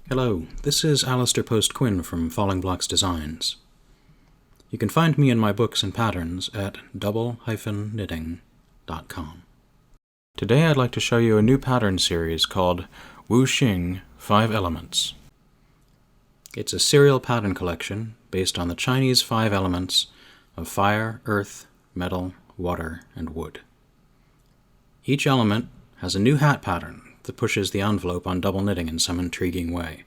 Hello, this is Alistair Post Quinn from Falling Blocks Designs. You can find me and my books and patterns at double-knitting.com. Today I'd like to show you a new pattern series called Wuxing 5 Elements. It's a serial pattern collection based on the Chinese 5 elements of fire, earth, metal, water, and wood. Each element has a new hat pattern that pushes the envelope on double knitting in some intriguing way.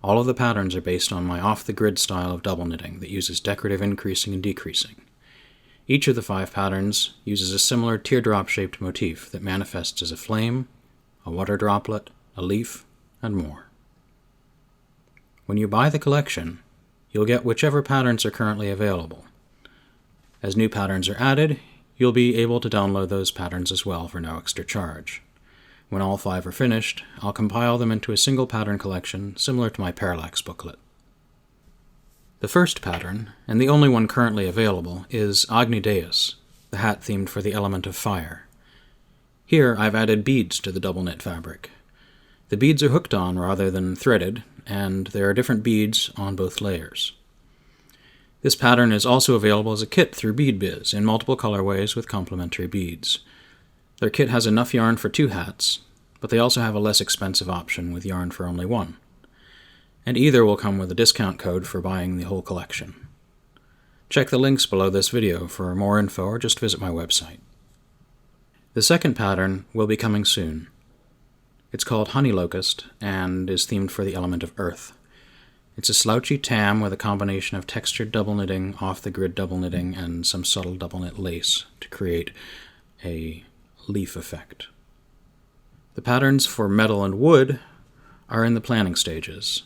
All of the patterns are based on my off-the-grid style of double knitting that uses decorative increasing and decreasing. Each of the 5 patterns uses a similar teardrop-shaped motif that manifests as a flame, a water droplet, a leaf, and more. When you buy the collection, you'll get whichever patterns are currently available. As new patterns are added, you'll be able to download those patterns as well for no extra charge. When all 5 are finished, I'll compile them into a single pattern collection similar to my Parallax booklet. The first pattern, and the only one currently available, is Agni Deus, the hat themed for the element of fire. Here I've added beads to the double knit fabric. The beads are hooked on rather than threaded, and there are different beads on both layers. This pattern is also available as a kit through BeadBiz in multiple colorways with complementary beads. Their kit has enough yarn for 2 hats, but they also have a less expensive option with yarn for only 1. And either will come with a discount code for buying the whole collection. Check the links below this video for more info or just visit my website. The second pattern will be coming soon. It's called Honey Locust and is themed for the element of earth. It's a slouchy tam with a combination of textured double knitting, off-the-grid double knitting, and some subtle double knit lace to create a leaf effect. The patterns for metal and wood are in the planning stages,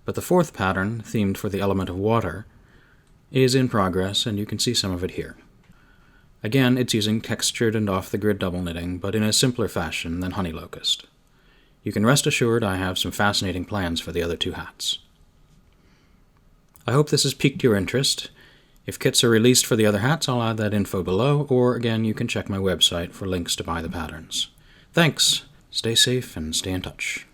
but the 4th pattern, themed for the element of water, is in progress and you can see some of it here. Again, it's using textured and off-the-grid double knitting, but in a simpler fashion than Honey Locust. You can rest assured I have some fascinating plans for the other 2 hats. I hope this has piqued your interest. If kits are released for the other hats, I'll add that info below, or again, you can check my website for links to buy the patterns. Thanks! Stay safe and stay in touch.